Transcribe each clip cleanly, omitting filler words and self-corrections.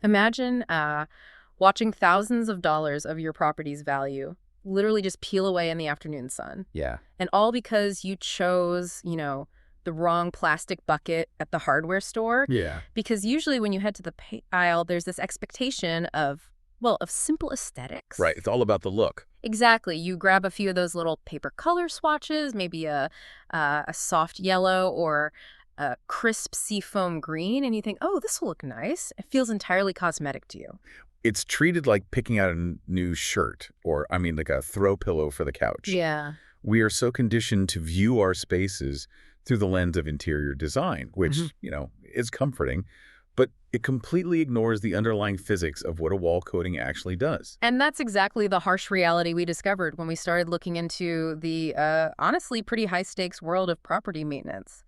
Imagine watching thousands of dollars of your property's value literally just peel away in the afternoon sun. Yeah. And all because you chose, the wrong plastic bucket at the hardware store. Yeah. Because usually when you head to the aisle, there's this expectation of, well, of simple aesthetics. Right. It's all about the look. Exactly. You grab a few of those little paper color swatches, maybe a soft yellow or a crisp seafoam green, and you think, oh, this will look nice. It feels entirely cosmetic to you. It's treated like picking out a new shirt or, like a throw pillow for the couch. Yeah. We are so conditioned to view our spaces through the lens of interior design, which, is comforting, but it completely ignores the underlying physics of what a wall coating actually does. And that's exactly the harsh reality we discovered when we started looking into the, honestly, pretty high-stakes world of property maintenance.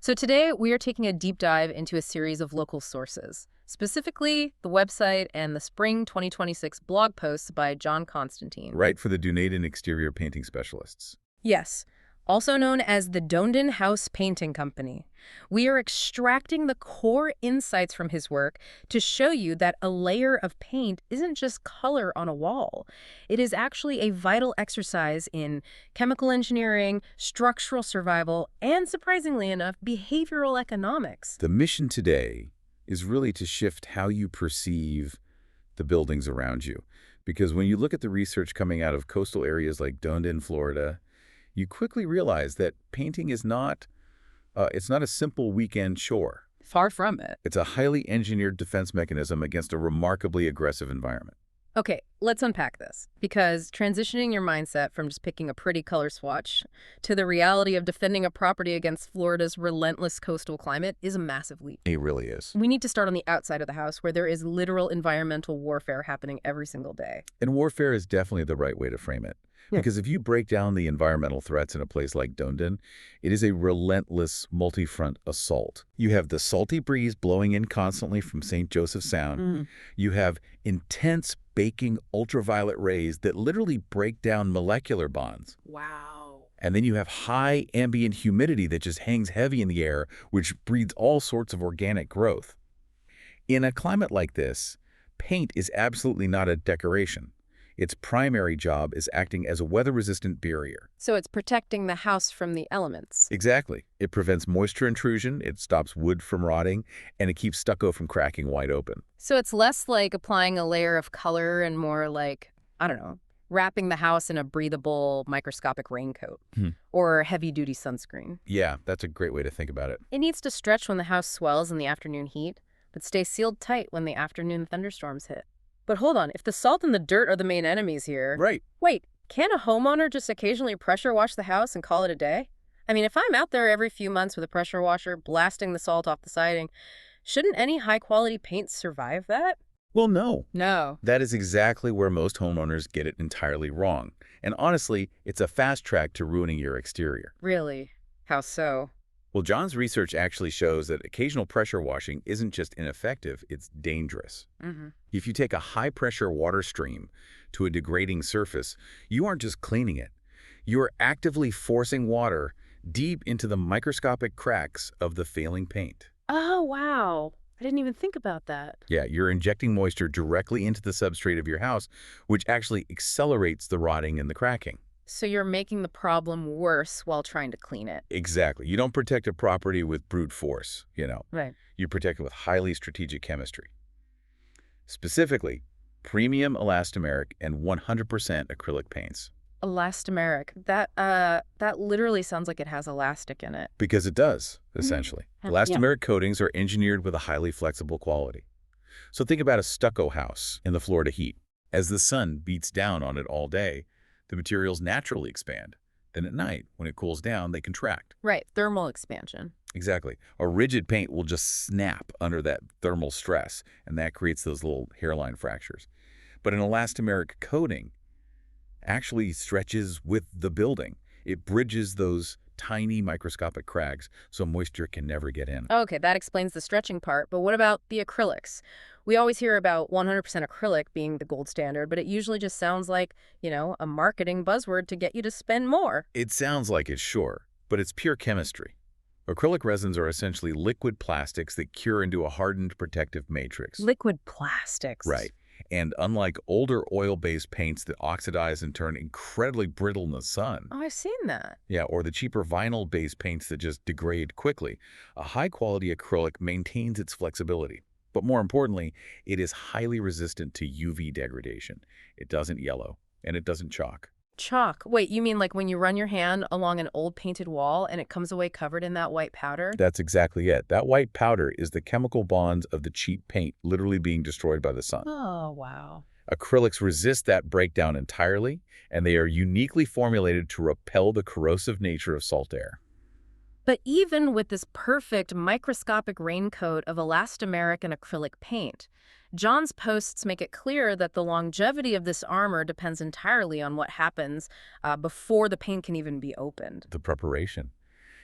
So today, we are taking a deep dive into a series of local sources, specifically the website and the spring 2026 blog posts by John Constantine. Right, for the Dunedin exterior painting specialists. Yes, also known as the Dunedin House Painting Company. We are extracting the core insights from his work to show you that a layer of paint isn't just color on a wall. It is actually a vital exercise in chemical engineering, structural survival, and, surprisingly enough, behavioral economics. The mission today is really to shift how you perceive the buildings around you. Because when you look at the research coming out of coastal areas like Dunedin, Florida, you quickly realize that painting is not a simple weekend chore. Far from it. It's a highly engineered defense mechanism against a remarkably aggressive environment. Okay, let's unpack this, because transitioning your mindset from just picking a pretty color swatch to the reality of defending a property against Florida's relentless coastal climate is a massive leap. It really is. We need to start on the outside of the house, where there is literal environmental warfare happening every single day. And warfare is definitely the right way to frame it. Yeah. Because if you break down the environmental threats in a place like Dunedin, it is a relentless multi-front assault. You have the salty breeze blowing in constantly from St. Joseph Sound. You have intense baking ultraviolet rays that literally break down molecular bonds. Wow. And then you have high ambient humidity that just hangs heavy in the air, which breeds all sorts of organic growth. In a climate like this, paint is absolutely not a decoration. Its primary job is acting as a weather-resistant barrier. So it's protecting the house from the elements. Exactly. It prevents moisture intrusion, it stops wood from rotting, and it keeps stucco from cracking wide open. So it's less like applying a layer of color and more like, I don't know, wrapping the house in a breathable microscopic raincoat or heavy-duty sunscreen. Yeah, that's a great way to think about it. It needs to stretch when the house swells in the afternoon heat, but stay sealed tight when the afternoon thunderstorms hit. But hold on, if the salt and the dirt are the main enemies here... Right. Wait, can a homeowner just occasionally pressure wash the house and call it a day? I mean, if I'm out there every few months with a pressure washer blasting the salt off the siding, shouldn't any high-quality paint survive that? Well, no. No. That is exactly where most homeowners get it entirely wrong. And honestly, it's a fast track to ruining your exterior. Really? How so? Well, John's research actually shows that occasional pressure washing isn't just ineffective, it's dangerous. If you take a high-pressure water stream to a degrading surface, you aren't just cleaning it. You are actively forcing water deep into the microscopic cracks of the failing paint. Oh, wow. I didn't even think about that. Yeah, you're injecting moisture directly into the substrate of your house, which actually accelerates the rotting and the cracking. So you're making the problem worse while trying to clean it. Exactly. You don't protect a property with brute force, Right. You protect it with highly strategic chemistry. Specifically, premium elastomeric and 100% acrylic paints. Elastomeric. That literally sounds like it has elastic in it. Because it does, essentially. Yeah. Elastomeric coatings are engineered with a highly flexible quality. So think about a stucco house in the Florida heat. As the sun beats down on it all day, the materials naturally expand. Then at night, when it cools down, they contract. Right, thermal expansion. Exactly. A rigid paint will just snap under that thermal stress, and that creates those little hairline fractures. But an elastomeric coating actually stretches with the building. It bridges those tiny microscopic cracks so moisture can never get in. Okay, that explains the stretching part, but what about the acrylics? We always hear about 100% acrylic being the gold standard, but it usually just sounds like, a marketing buzzword to get you to spend more. It sounds like it, sure, but it's pure chemistry. Acrylic resins are essentially liquid plastics that cure into a hardened protective matrix. Liquid plastics. Right. And unlike older oil-based paints that oxidize and turn incredibly brittle in the sun, Oh, I've seen that. yeah, or the cheaper vinyl-based paints that just degrade quickly, a high-quality acrylic maintains its flexibility. But more importantly, it is highly resistant to UV degradation. It doesn't yellow, and it doesn't chalk. Chalk. Wait, you mean like when you run your hand along an old painted wall and it comes away covered in that white powder? That's exactly it. That white powder is the chemical bonds of the cheap paint literally being destroyed by the sun. Oh, wow. Acrylics resist that breakdown entirely, and they are uniquely formulated to repel the corrosive nature of salt air. But even with this perfect microscopic raincoat of elastomeric and acrylic paint, John's posts make it clear that the longevity of this armor depends entirely on what happens before the paint can even be opened. The preparation.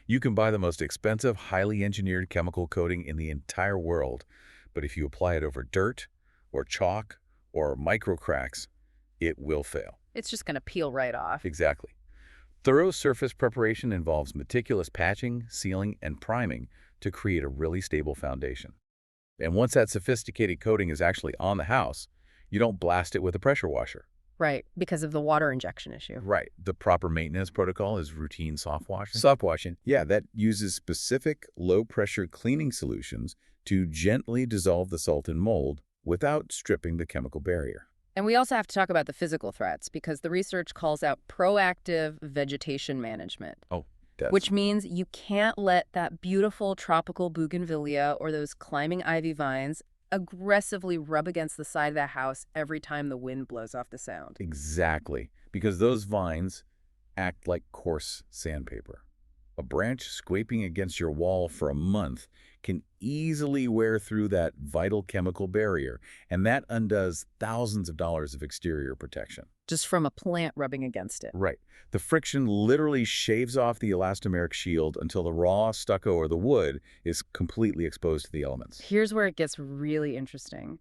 You can buy the most expensive, highly engineered chemical coating in the entire world, but if you apply it over dirt or chalk or micro cracks, it will fail. It's just going to peel right off. Exactly. Thorough surface preparation involves meticulous patching, sealing, and priming to create a really stable foundation. And once that sophisticated coating is actually on the house, you don't blast it with a pressure washer. Right, because of the water injection issue. Right. The proper maintenance protocol is routine soft washing. Soft washing? Yeah, that uses specific low-pressure cleaning solutions to gently dissolve the salt and mold without stripping the chemical barrier. And we also have to talk about the physical threats because the research calls out proactive vegetation management. Oh, that's... Which means you can't let that beautiful tropical bougainvillea or those climbing ivy vines aggressively rub against the side of the house every time the wind blows off the sound. Exactly, because those vines act like coarse sandpaper. A branch scraping against your wall for a month can easily wear through that vital chemical barrier, and that undoes thousands of dollars of exterior protection. Just from a plant rubbing against it. Right. The friction literally shaves off the elastomeric shield until the raw stucco or the wood is completely exposed to the elements. Here's where it gets really interesting.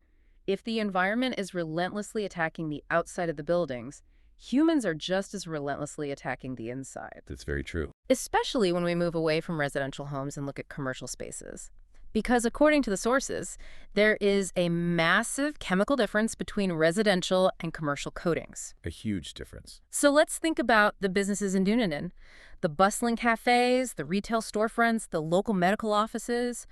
If the environment is relentlessly attacking the outside of the buildings, humans are just as relentlessly attacking the inside. That's very true. Especially when we move away from residential homes and look at commercial spaces. Because according to the sources, there is a massive chemical difference between residential and commercial coatings. A huge difference. So let's think about the businesses in Dunedin. The bustling cafes, the retail storefronts, the local medical offices.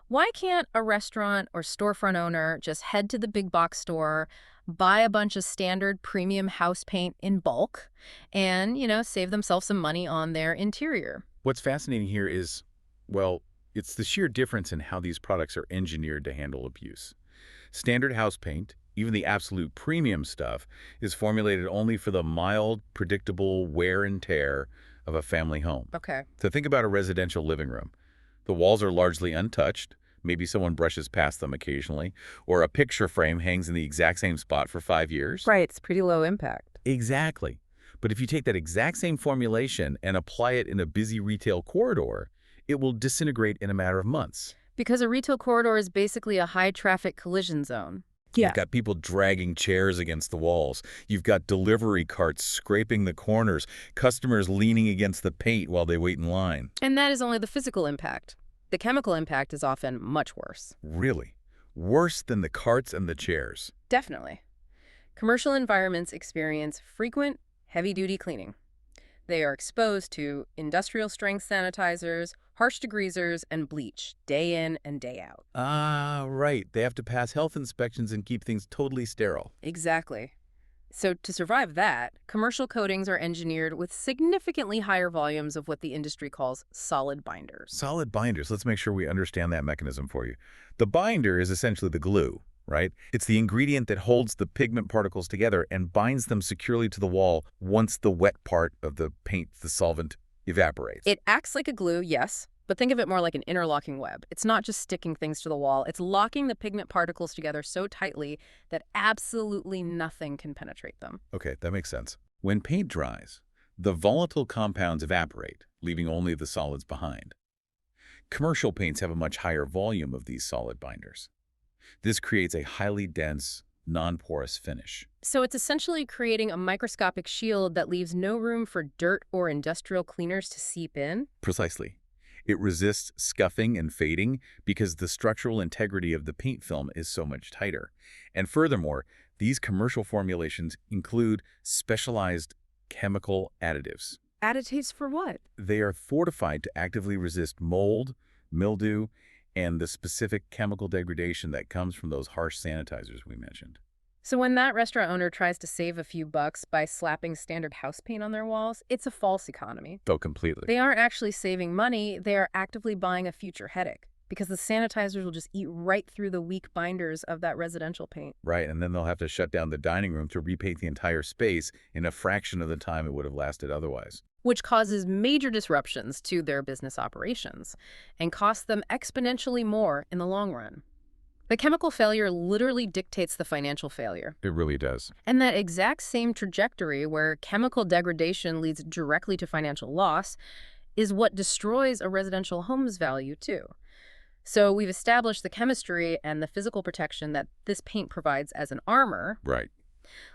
Why can't a restaurant or storefront owner just head to the big box store, buy a bunch of standard premium house paint in bulk, and, save themselves some money on their interior? What's fascinating here is, well, it's the sheer difference in how these products are engineered to handle abuse. Standard house paint, even the absolute premium stuff, is formulated only for the mild, predictable wear and tear of a family home. Okay. So think about a residential living room. The walls are largely untouched. Maybe someone brushes past them occasionally, or a picture frame hangs in the exact same spot for 5 years. Right, it's pretty low impact. Exactly. But if you take that exact same formulation and apply it in a busy retail corridor, it will disintegrate in a matter of months. Because a retail corridor is basically a high-traffic collision zone. Yeah. You've got people dragging chairs against the walls. You've got delivery carts scraping the corners, customers leaning against the paint while they wait in line. And that is only the physical impact. The chemical impact is often much worse. Really? Worse than the carts and the chairs? Definitely. Commercial environments experience frequent, heavy-duty cleaning. They are exposed to industrial-strength sanitizers, harsh degreasers, and bleach day in and day out. Ah, right. They have to pass health inspections and keep things totally sterile. Exactly. So to survive that, commercial coatings are engineered with significantly higher volumes of what the industry calls solid binders. Solid binders. Let's make sure we understand that mechanism for you. The binder is essentially the glue, right? It's the ingredient that holds the pigment particles together and binds them securely to the wall once the wet part of the paint, the solvent, evaporates. It acts like a glue, yes, but think of it more like an interlocking web. It's not just sticking things to the wall. It's locking the pigment particles together so tightly that absolutely nothing can penetrate them. Okay, that makes sense. When paint dries, the volatile compounds evaporate, leaving only the solids behind. Commercial paints have a much higher volume of these solid binders. This creates a highly dense, non-porous finish. So it's essentially creating a microscopic shield that leaves no room for dirt or industrial cleaners to seep in? Precisely. It resists scuffing and fading because the structural integrity of the paint film is so much tighter. And furthermore, these commercial formulations include specialized chemical additives. Additives for what? They are fortified to actively resist mold, mildew, and the specific chemical degradation that comes from those harsh sanitizers we mentioned. So when that restaurant owner tries to save a few bucks by slapping standard house paint on their walls, it's a false economy. Oh, completely. They aren't actually saving money, they are actively buying a future headache because the sanitizers will just eat right through the weak binders of that residential paint. Right, and then they'll have to shut down the dining room to repaint the entire space in a fraction of the time it would have lasted otherwise. Which causes major disruptions to their business operations and costs them exponentially more in the long run. The chemical failure literally dictates the financial failure. It really does. And that exact same trajectory where chemical degradation leads directly to financial loss is what destroys a residential home's value, too. So we've established the chemistry and the physical protection that this paint provides as an armor. Right.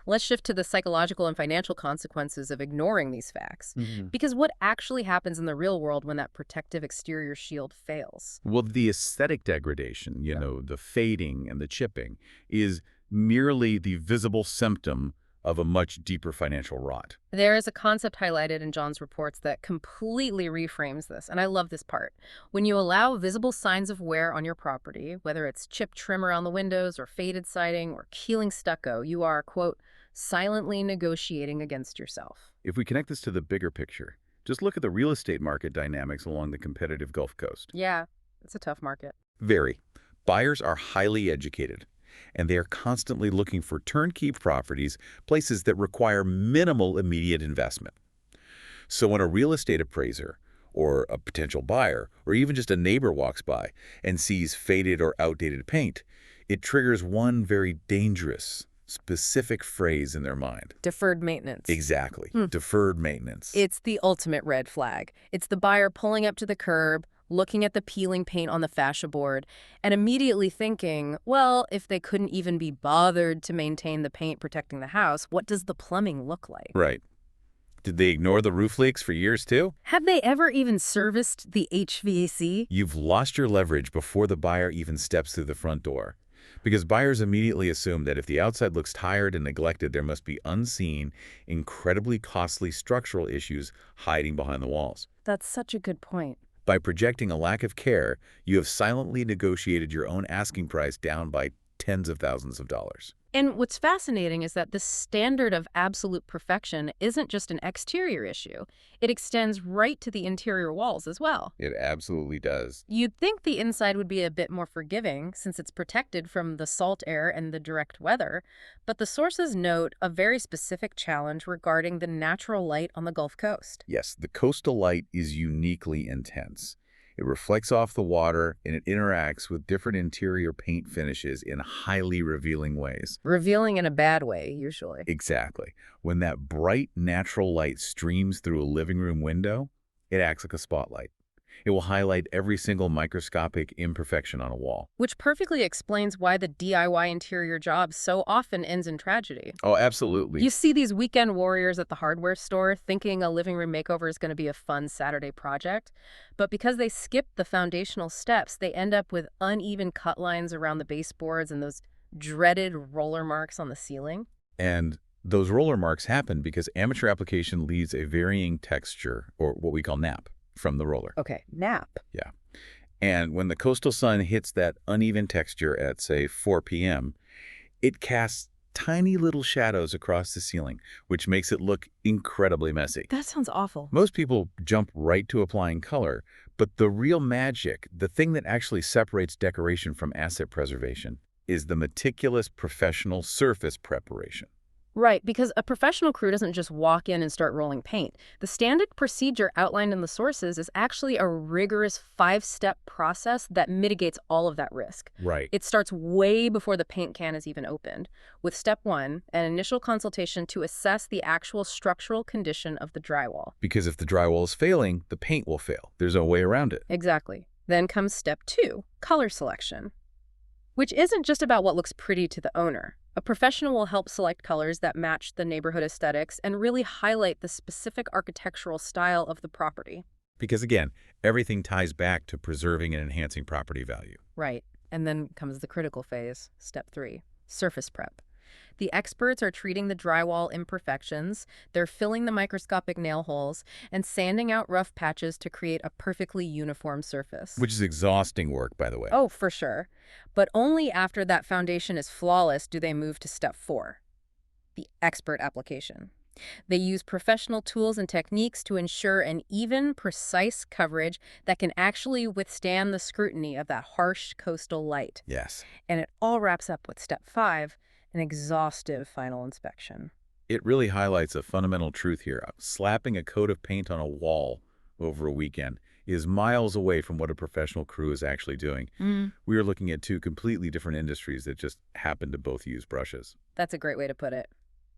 Let's shift to the psychological and financial consequences of ignoring these facts. Mhm. Because what actually happens in the real world when that protective exterior shield fails? Well, the aesthetic degradation, the fading and the chipping, is merely the visible symptom of a much deeper financial rot. There is a concept highlighted in John's reports that completely reframes this, and I love this part. When you allow visible signs of wear on your property, whether it's chipped trim around the windows or faded siding or keeling stucco, you are, quote, silently negotiating against yourself. If we connect this to the bigger picture, just look at the real estate market dynamics along the competitive Gulf Coast. Yeah, it's a tough market. Very. Buyers are highly educated, and they are constantly looking for turnkey properties, places that require minimal immediate investment. So when a real estate appraiser or a potential buyer or even just a neighbor walks by and sees faded or outdated paint, it triggers one very dangerous, specific phrase in their mind. Deferred maintenance. Exactly. Deferred maintenance. It's the ultimate red flag. It's the buyer pulling up to the curb, looking at the peeling paint on the fascia board, and immediately thinking, well, if they couldn't even be bothered to maintain the paint protecting the house, what does the plumbing look like? Right. Did they ignore the roof leaks for years too? Have they ever even serviced the HVAC? You've lost your leverage before the buyer even steps through the front door. Because buyers immediately assume that if the outside looks tired and neglected, there must be unseen, incredibly costly structural issues hiding behind the walls. That's such a good point. By projecting a lack of care, you have silently negotiated your own asking price down by tens of thousands of dollars. And what's fascinating is that this standard of absolute perfection isn't just an exterior issue. It extends right to the interior walls as well. It absolutely does. You'd think the inside would be a bit more forgiving since it's protected from the salt air and the direct weather, but the sources note a very specific challenge regarding the natural light on the Gulf Coast. Yes, the coastal light is uniquely intense. It reflects off the water and it interacts with different interior paint finishes in highly revealing ways. Revealing in a bad way, usually. Exactly. When that bright natural light streams through a living room window, it acts like a spotlight. It will highlight every single microscopic imperfection on a wall. Which perfectly explains why the DIY interior job so often ends in tragedy. Oh, absolutely. You see these weekend warriors at the hardware store thinking a living room makeover is going to be a fun Saturday project, but because they skip the foundational steps, they end up with uneven cut lines around the baseboards and those dreaded roller marks on the ceiling. And those roller marks happen because amateur application leaves a varying texture, or what we call nap, from the roller. Okay, nap. Yeah. And when the coastal sun hits that uneven texture at, say, 4 p.m., it casts tiny little shadows across the ceiling, which makes it look incredibly messy. That sounds awful. Most people jump right to applying color, but the real magic, the thing that actually separates decoration from asset preservation, is the meticulous professional surface preparation. Right, because a professional crew doesn't just walk in and start rolling paint. The standard procedure outlined in the sources is actually a rigorous 5-step process that mitigates all of that risk. Right. It starts way before the paint can is even opened, with step 1, an initial consultation to assess the actual structural condition of the drywall. Because if the drywall is failing, the paint will fail. There's no way around it. Exactly. Then comes step 2, color selection, which isn't just about what looks pretty to the owner. A professional will help select colors that match the neighborhood aesthetics and really highlight the specific architectural style of the property. Because again, everything ties back to preserving and enhancing property value. Right. And then comes the critical phase, step 3, surface prep. The experts are treating the drywall imperfections, they're filling the microscopic nail holes, and sanding out rough patches to create a perfectly uniform surface. Which is exhausting work, by the way. Oh, for sure. But only after that foundation is flawless do they move to step 4, the expert application. They use professional tools and techniques to ensure an even, precise coverage that can actually withstand the scrutiny of that harsh coastal light. Yes. And it all wraps up with step 5, an exhaustive final inspection. It really highlights a fundamental truth here. Slapping a coat of paint on a wall over a weekend is miles away from what a professional crew is actually doing. We are looking at two completely different industries that just happen to both use brushes. That's a great way to put it.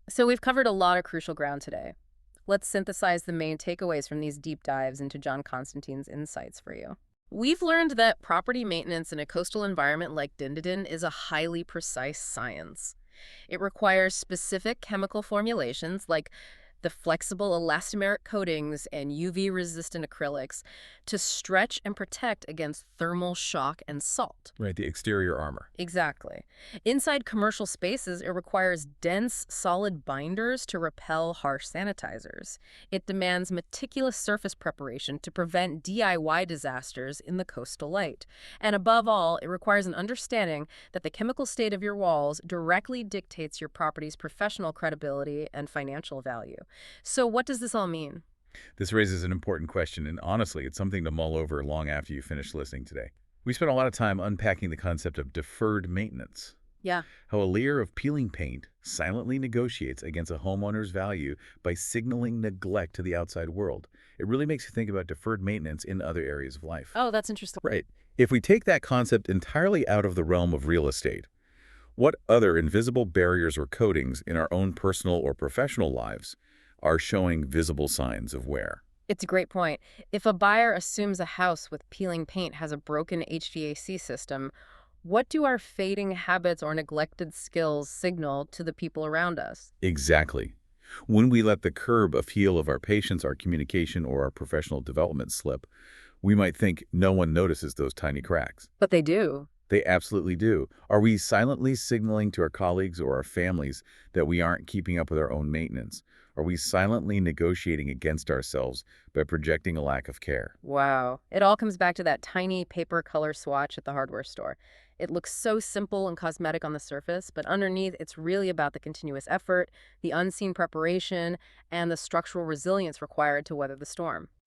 So we've covered a lot of crucial ground today. Let's synthesize the main takeaways from these deep dives into John Constantine's insights for you. We've learned that property maintenance in a coastal environment like Dunedin is a highly precise science. It requires specific chemical formulations like the flexible elastomeric coatings and UV-resistant acrylics to stretch and protect against thermal shock and salt. Right, the exterior armor. Exactly. Inside commercial spaces, it requires dense, solid binders to repel harsh sanitizers. It demands meticulous surface preparation to prevent DIY disasters in the coastal light. And above all, it requires an understanding that the chemical state of your walls directly dictates your property's professional credibility and financial value. So what does this all mean? This raises an important question, and honestly, it's something to mull over long after you finish listening today. We spent a lot of time unpacking the concept of deferred maintenance. Yeah. How a layer of peeling paint silently negotiates against a homeowner's value by signaling neglect to the outside world. It really makes you think about deferred maintenance in other areas of life. Oh, that's interesting. Right. If we take that concept entirely out of the realm of real estate, what other invisible barriers or coatings in our own personal or professional lives are showing visible signs of wear? It's a great point. If a buyer assumes a house with peeling paint has a broken HVAC system, what do our fading habits or neglected skills signal to the people around us? Exactly. When we let the curb a feel of our patience, our communication, or our professional development slip, we might think no one notices those tiny cracks. But they do. They absolutely do. Are we silently signaling to our colleagues or our families that we aren't keeping up with our own maintenance? Are we silently negotiating against ourselves by projecting a lack of care? Wow. It all comes back to that tiny paper color swatch at the hardware store. It looks so simple and cosmetic on the surface, but underneath it's really about the continuous effort, the unseen preparation, and the structural resilience required to weather the storm.